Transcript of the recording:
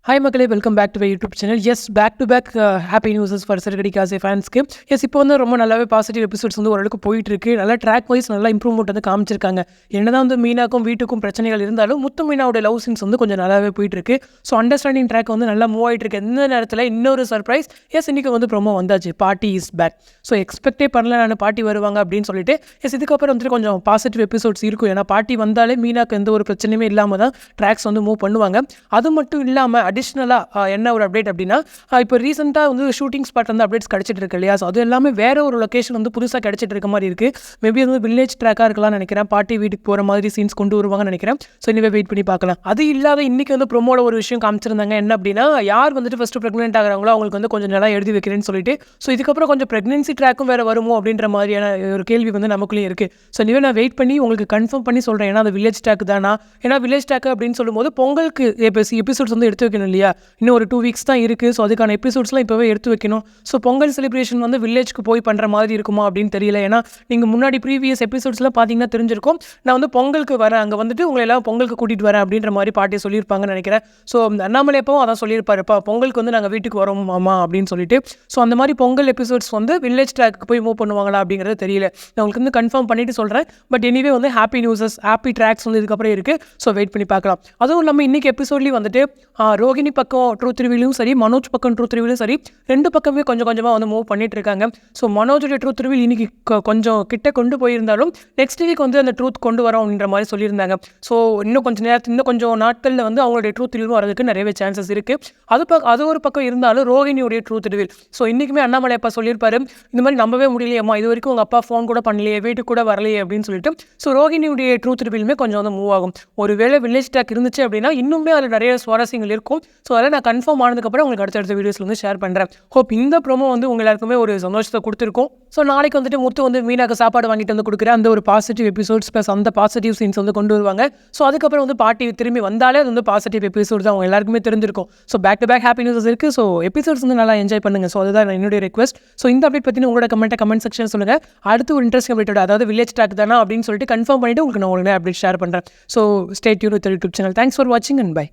Hi மக்களே, welcome back to my YouTube channel. Yes, back to back happy newses for சிறுகடி காசே ஃபேன்ஸ்க்கு. S, இப்போ வந்து ரொம்ப நல்லாவே பாசிட்டிவ் எபிசோட்ஸ் வந்து ஓரளவுக்கு போயிட்டு இருக்கு. நல்லா ட்ராக் வைஸ் நல்லா இம்ப்ரூவ்மெண்ட் வந்து காமிச்சிருக்காங்க. என்னதான் வந்து மீனாக்கும் வீட்டுக்கும் பிரச்சனைகள் இருந்தாலும் முத்து மீனாவோட லவ் சீன்ஸ் வந்து கொஞ்சம் நல்லாவே போயிட்டு இருக்கு. ஸோ அண்டர்ஸ்டாண்டிங் ட்ராக் வந்து நல்லா மூவ் ஆகிட்டு இருக்கு. எந்த நேரத்தில் இன்னொரு சர்ப்ரைஸ், எஸ் இன்னைக்கு வந்து ப்ரோமோ வந்தாச்சு, பார்ட்டி இஸ் பேக். ஸோ எக்ஸ்பெக்டே பண்ணல நான் பார்ட்டி வருவாங்க அப்படின்னு சொல்லிட்டு. எஸ், இதுக்கப்புறம் வந்துட்டு கொஞ்சம் பாசிட்டிவ் எபிசோட்ஸ் இருக்கும். ஏன்னா பார்ட்டி வந்தாலே மீனாக்கு எந்த ஒரு பிரச்சனையுமே இல்லாமல் தான் ட்ராக்ஸ் வந்து மூவ் பண்ணுவாங்க. அது மட்டும் இல்லாமல் அடிஷ்னலாக என்ன ஒரு அப்டேட் அப்படின்னா, இப்போ ரீசெண்டாக வந்து ஷூட்டிங் ஸ்பாட் வந்து அப்டேட்ஸ் கிடச்சிட்டு இருக்கு இல்லையா. ஸோ அது எல்லாமே வேற ஒரு லொக்கேஷன் வந்து புதுசாக கிடச்சிட்டு இருக்க மாதிரி இருக்குது. மேபி வந்து வில்லேஜ் ட்ராக்காக இருக்கலாம்னு நினைக்கிறேன். பார்ட்டி வீட்டுக்கு போகிற மாதிரி சீன்ஸ் கொண்டு வருவாங்கன்னு நினைக்கிறேன். ஸோ இனிமேல் வெயிட் பண்ணி பார்க்கலாம். அது இல்லாத இன்னைக்கு வந்து ப்ரோமோட ஒரு விஷயம் காமிச்சிருந்தாங்க. என்ன அப்படின்னா, யார் வந்துட்டு ஃபஸ்ட்டு ப்ரெக்னென்ட் ஆகிறாங்களோ அவங்களுக்கு வந்து கொஞ்சம் நல்லா எழுதி வைக்கிறேன்னு சொல்லிட்டு. ஸோ இதுக்கப்புறம் கொஞ்சம் ப்ரெக்னென்சி ட்ராக்கும் வேறு வருமோ அப்படின்ற மாதிரியான ஒரு கேள்வி வந்து நமக்குள்ளேயும் இருக்குது. ஸோ இனிமேல் நான் வெயிட் பண்ணி உங்களுக்கு கன்ஃபார்ம் பண்ணி சொல்கிறேன். ஏன்னா அது வில்லேஜ் ட்ராக் தானா? ஏன்னா வில்லேஜ் ட்ராக் அப்படின்னு சொல்லும்போது பொங்கலுக்கு எபிசோட்ஸ் வந்து எடுத்து வைக்கணும் இல்லையா. இன்னும் ஒரு 2 வீக்ஸ் தான் இருக்குது. ஸோ அதுக்கான எபிசோட்ஸ்லாம் இப்போவே எடுத்து வைக்கணும். ஸோ பொங்கல் செலிப்ரேஷன் வந்து வில்லேஜ்க்கு போய் பண்ணுற மாதிரி இருக்குமா அப்படின்னு தெரியல. ஏன்னா நீங்கள் முன்னாடி ப்ரீவியஸ் எபிசோட்ஸ்லாம் பார்த்தீங்கன்னா தெரிஞ்சிருக்கும். நான் வந்து பொங்கலுக்கு வரேன், அங்கே வந்துட்டு உங்களை எல்லாம் பொங்கலுக்கு கூட்டிகிட்டு வரேன் அப்படின்ற மாதிரி பாட்டி சொல்லியிருப்பாங்கன்னு நினைக்கிறேன். ஸோ அண்ணாமலை எப்பவும் அதான் சொல்லியிருப்பாருப்பா, பொங்கலுக்கு வந்து நாங்கள் வீட்டுக்கு வரோம் மாமா அப்படின்னு சொல்லிட்டு. ஸோ அந்த மாதிரி பொங்கல் எபிசோட்ஸ் வந்து வில்லேஜ் ட்ராக்கு போய் மூவ் பண்ணுவாங்களா அப்படிங்கிறது தெரியல. நான் உங்களுக்கு வந்து கன்ஃபார்ம் பண்ணிட்டு சொல்கிறேன். பட் எனிவே வந்து ஹாப்பி நியூஸஸ், ஹாப்பி ட்ராக்ஸ் வந்து இதுக்கப்புறம் இருக்குது. ஸோ வெயிட் பண்ணி பார்க்கலாம். அதுவும் இல்லாமல் இன்றைக்கி எபிசோட்லேயும் வந்துட்டு ரோகிணி பக்கம் ட்ரூத் ரிவீலும் சரி, மனோஜ் பக்கம் ட்ரூத் ரிவீலும் சரி, ரெண்டு பக்கமே கொஞ்சம் கொஞ்சமாக வந்து மூவ் பண்ணிட்டு இருக்காங்க. ஸோ மனோஜோட ட்ரூத் ரிவீல் இன்னைக்கு கொஞ்சம் கிட்ட கொண்டு போயிருந்தாலும் நெக்ஸ்ட் வீக் வந்து அந்த ட்ரூத் கொண்டு வரோம் அப்படின்ற மாதிரி சொல்லியிருந்தாங்க. ஸோ இன்னும் கொஞ்சம் நாட்களில் வந்து அவங்களுடைய ட்ரூத் ரிவீல் வரதுக்கு நிறையவே சான்சஸ் இருக்குது. அது ஒரு பக்கம் இருந்தாலும் ரோகிணியுடைய ட்ரூத் ரிவீல். ஸோ இன்றைக்குமே அண்ணாமலை அப்பா சொல்லியிருப்பாரு, இந்த மாதிரி நம்பவே முடியலையம்மா, இது வரைக்கும் உங்கள் அப்பா ஃபோன் கூட பண்ணலையே, வீட்டுக்கு கூட வரலையே அப்படின்னு சொல்லிட்டு. ஸோ ரோகிணியுடைய ட்ரூத் ரிவீலுமே கொஞ்சம் வந்து மூவ் ஆகும். ஒருவேளை வில்லேஜ் ட்ராக் இருந்துச்சு அப்படின்னா இன்னுமே அதில் நிறைய சுவாரஸ்யங்கள் இருக்கும். ஸோ அதெல்லாம் நான் கன்ஃபார்ம் ஆனதுக்கப்புறம் உங்களுக்கு அடுத்தடுத்த வீடியோஸில் வந்து ஷேர் பண்ணுறேன். ஹோப் இந்த ப்ரோமோ வந்து உங்கள் எல்லாருக்குமே ஒரு சந்தோஷத்தை கொடுத்துருக்கும். ஸோ நாளைக்கு வந்துட்டு முத்து வந்து மீனாக்கு சாப்பாடு வாங்கிட்டு வந்து கொடுக்குற அந்த ஒரு பாசிட்டிவ் எபிசோட்ஸ் ப்ளஸ் அந்த பாசிட்டிவ் சீன்ஸ் வந்து கொண்டு வருவாங்க. ஸோ அதுக்கப்புறம் வந்து பார்ட்டி திரும்பி வந்தாலே அது வந்து பாசிட்டிவ் எபிசோட்ஸ் அவங்க எல்லாருக்குமே தெரிஞ்சிருக்கும். So back to back happy newses இருக்குது. ஸோ எபிசோட்ஸ் வந்து நல்லா என்ஜாய் பண்ணுங்கள். ஸோ அதுதான் என்னுடைய ரெக்வஸ்ட். ஸோ இந்த அப்டேட் பற்றி உங்களோட கமெண்ட் செக்ஷன் சொல்லுங்கள். அடுத்து ஒரு இன்ட்ரெஸ்ட் அப்டேட்டோட, அதாவது வில்லேஜ் ட்ராக் தானா அப்படின்னு சொல்லிட்டு கன்ஃபார்ம் பண்ணிவிட்டு உங்களுக்கு நான் உடனே அப்டேட் ஷேர் பண்ணுறேன். So stay tune with YouTube channel. Thanks for வாட்சிங் அண்ட் பை.